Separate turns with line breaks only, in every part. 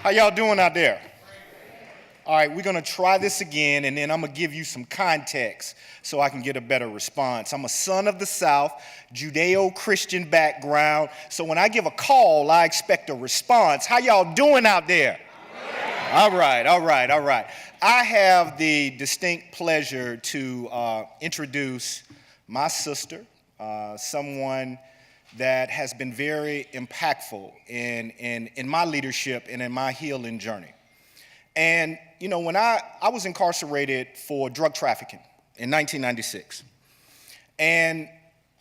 How y'all doing out there? All right, we're going to try this again, and then I'm going to give you some context so I can get a better response. I'm a son of the South, Judeo-Christian background, so when I give a call, I expect a response. How y'all doing out there? All right. I have the distinct pleasure to introduce my sister, someone that has been very impactful in my leadership and in my healing journey. And, you know, when I was incarcerated for drug trafficking in 1996. And,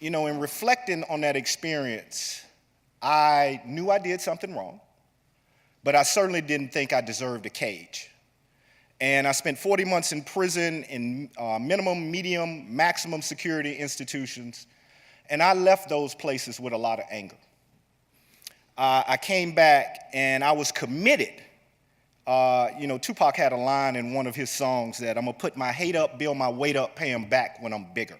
you know, in reflecting on that experience, I knew I did something wrong, but I certainly didn't think I deserved a cage. And I spent 40 months in prison in minimum, medium, maximum security institutions. And I left those places with a lot of anger. I came back and I was committed. Tupac had a line in one of his songs that I'm gonna put my hate up, build my weight up, pay him back when I'm bigger.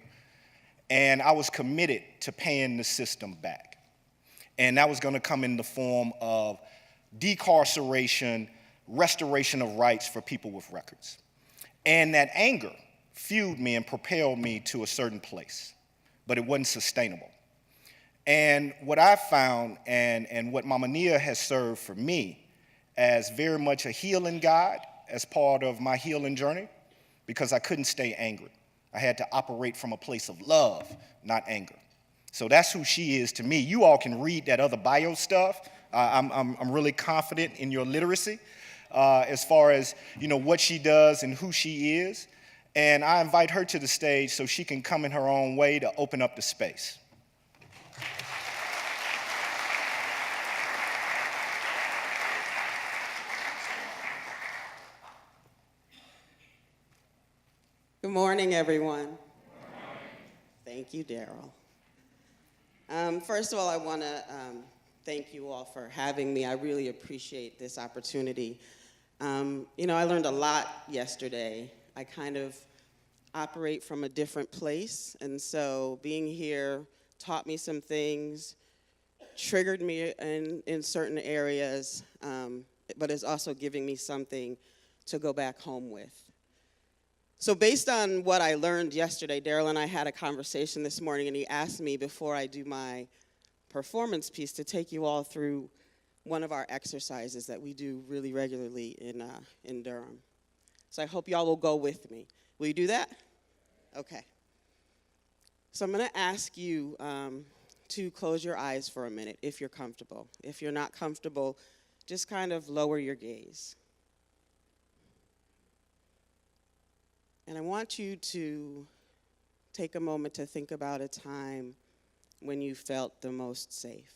And I was committed to paying the system back. And that was gonna come in the form of decarceration, restoration of rights for people with records. And that anger fueled me and propelled me to a certain place, but it wasn't sustainable. And what I found, and what Mama Nia has served for me, as very much a healing guide as part of my healing journey, because I couldn't stay angry. I had to operate from a place of love, not anger. So that's who she is to me. You all can read that other bio stuff. I'm really confident in your literacy as far as, you know, what she does and who she is. And I invite her to the stage so she can come in her own way to open up the space.
Good morning, everyone. Thank you, Daryl. First of all, I want to thank you all for having me. I really appreciate this opportunity. I learned a lot yesterday. I kind of operate from a different place, and so being here taught me some things, triggered me in certain areas, but is also giving me something to go back home with. So based on what I learned yesterday, Daryl and I had a conversation this morning, and he asked me before I do my performance piece to take you all through one of our exercises that we do really regularly in Durham. So I hope y'all will go with me. Will you do that? Okay. So I'm going to ask you to close your eyes for a minute if you're comfortable. If you're not comfortable, just kind of lower your gaze. And I want you to take a moment to think about a time when you felt the most safe.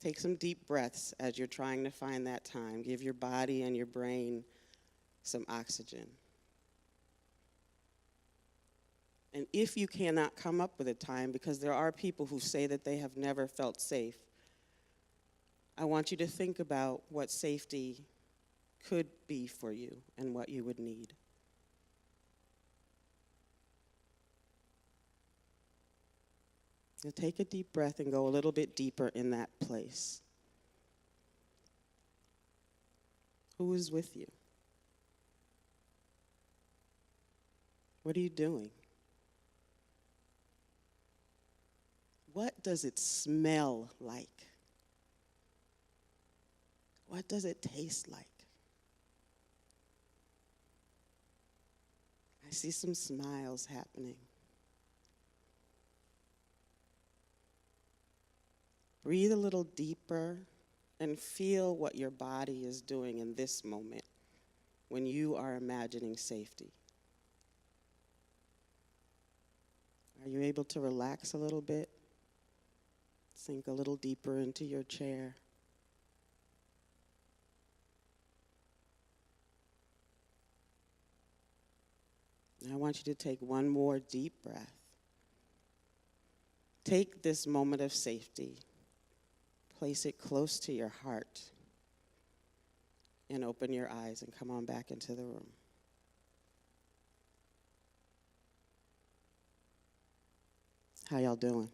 Take some deep breaths as you're trying to find that time. Give your body and your brain some oxygen. And if you cannot come up with a time, because there are people who say that they have never felt safe, I want you to think about what safety could be for you and what you would need. Now take a deep breath and go a little bit deeper in that place. Who is with you? What are you doing? What does it smell like? What does it taste like? I see some smiles happening. Breathe a little deeper and feel what your body is doing in this moment when you are imagining safety. Are you able to relax a little bit? Sink a little deeper into your chair. I want you to take one more deep breath. Take this moment of safety, place it close to your heart, and open your eyes and come on back into the room. How y'all doing?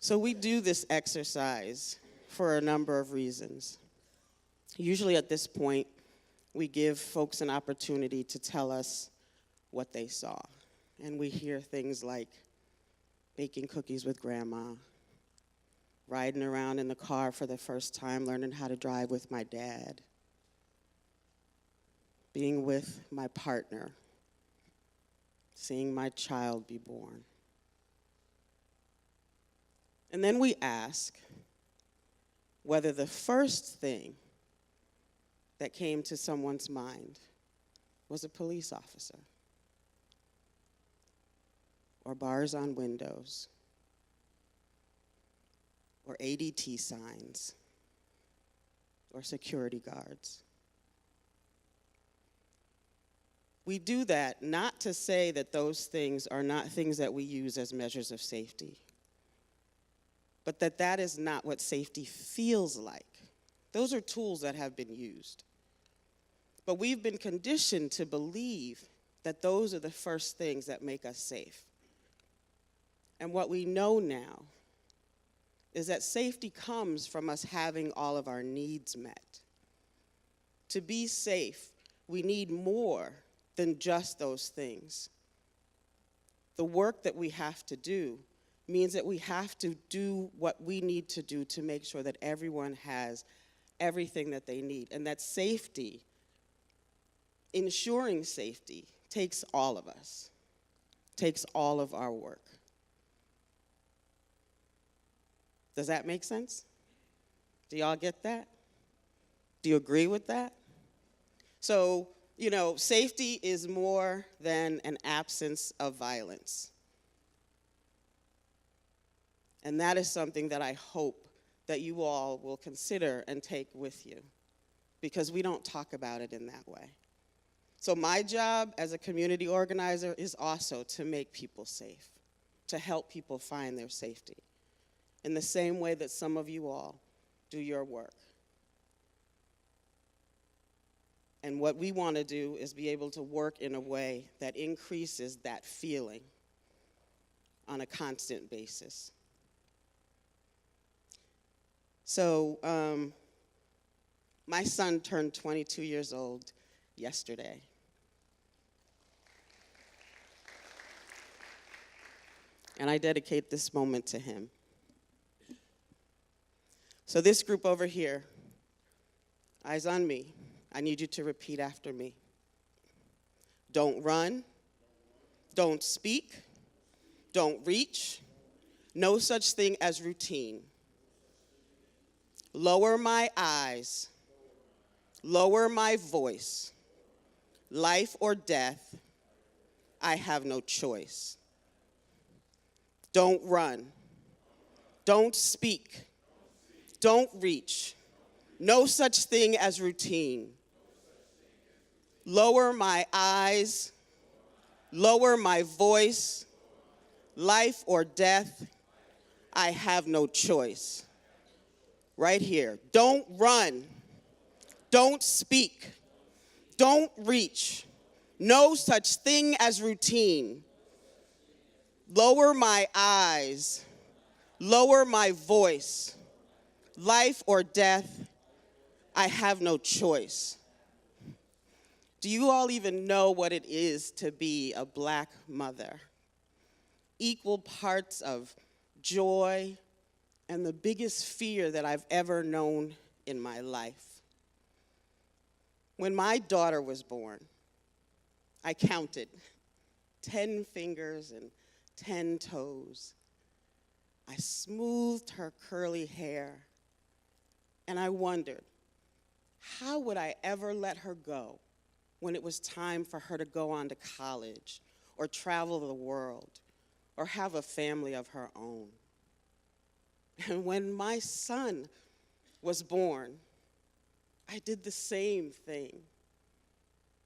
So we do this exercise for a number of reasons. Usually at this point, we give folks an opportunity to tell us what they saw. And we hear things like baking cookies with grandma, riding around in the car for the first time, learning how to drive with my dad, being with my partner, seeing my child be born. And then we ask whether the first thing that came to someone's mind was a police officer, or bars on windows, or ADT signs, or security guards. We do that not to say that those things are not things that we use as measures of safety, but that is not what safety feels like. Those are tools that have been used. But we've been conditioned to believe that those are the first things that make us safe. And what we know now is that safety comes from us having all of our needs met. To be safe, we need more than just those things. The work that we have to do means that we have to do what we need to do to make sure that everyone has everything that they need. And that safety, ensuring safety, takes all of us, takes all of our work. Does that make sense? Do y'all get that? Do you agree with that? So, safety is more than an absence of violence. And that is something that I hope that you all will consider and take with you, because we don't talk about it in that way. So my job as a community organizer is also to make people safe, to help people find their safety, in the same way that some of you all do your work. And what we want to do is be able to work in a way that increases that feeling on a constant basis. So my son turned 22 years old yesterday. And I dedicate this moment to him. So this group over here, eyes on me. I need you to repeat after me. Don't run. Don't speak. Don't reach. No such thing as routine. Lower my eyes. Lower my voice. Life or death, I have no choice. Don't run. Don't speak. Don't reach. No such thing as routine. Lower my eyes. Lower my voice. Life or death, I have no choice. Right here. Don't run. Don't speak. Don't reach. No such thing as routine. Lower my eyes. Lower my voice. Life or death, I have no choice. Do you all even know what it is to be a Black mother? Equal parts of joy and the biggest fear that I've ever known in my life. When my daughter was born, I counted 10 fingers and 10 toes. I smoothed her curly hair, and I wondered, how would I ever let her go when it was time for her to go on to college or travel the world or have a family of her own? And when my son was born, I did the same thing.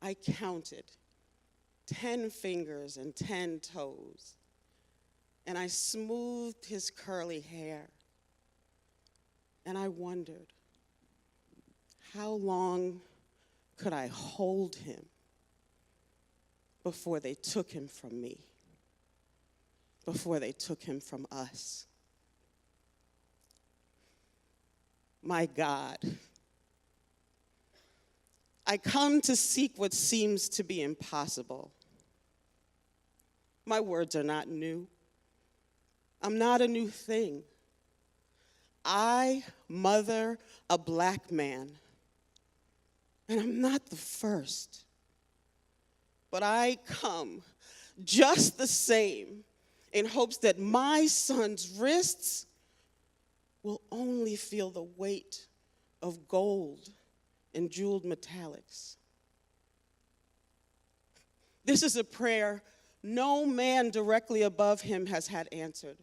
I counted 10 fingers and 10 toes, and I smoothed his curly hair, and I wondered, how long could I hold him before they took him from me, before they took him from us? my God. I come to seek what seems to be impossible. My words are not new. I'm not a new thing. I mother a black man, and I'm not the first. But I come just the same in hopes that my son's wrists will only feel the weight of gold and jeweled metallics. This is a prayer no man directly above him has had answered.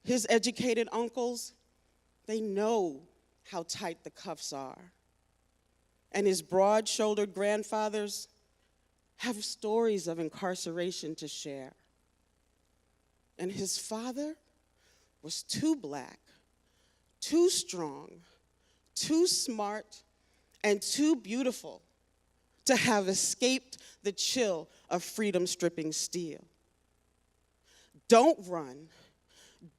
His educated uncles, they know how tight the cuffs are. And his broad-shouldered grandfathers have stories of incarceration to share. And his father was too black, too strong, too smart, and too beautiful to have escaped the chill of freedom-stripping steel. Don't run,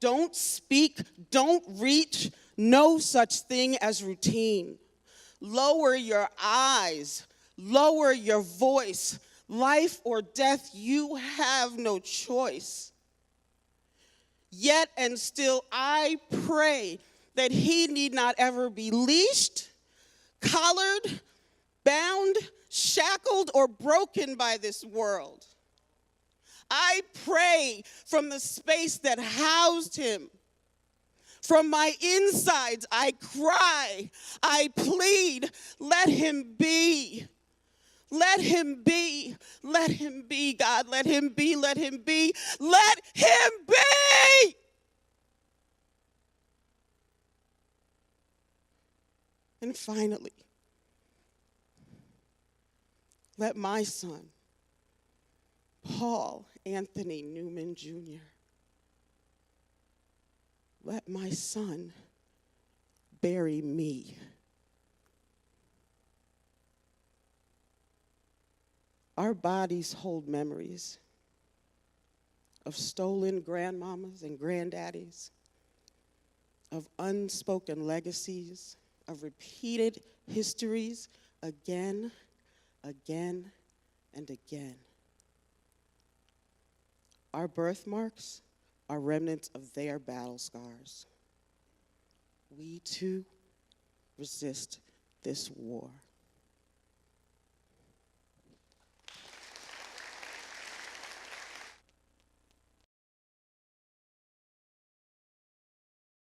don't speak, don't reach, no such thing as routine. Lower your eyes, lower your voice. Life or death, you have no choice. Yet and still I pray that he need not ever be leashed, collared, bound, shackled, or broken by this world. I pray from the space that housed him. From my insides, I cry, I plead, let him be. Let him be. Let him be, God. Let him be. Let him be. Let him be. And finally, let my son, Paul Anthony Newman Jr., let my son bury me. Our bodies hold memories of stolen grandmamas and granddaddies, of unspoken legacies, of repeated histories again, again, and again. Our birthmarks are remnants of their battle scars. We too resist this war.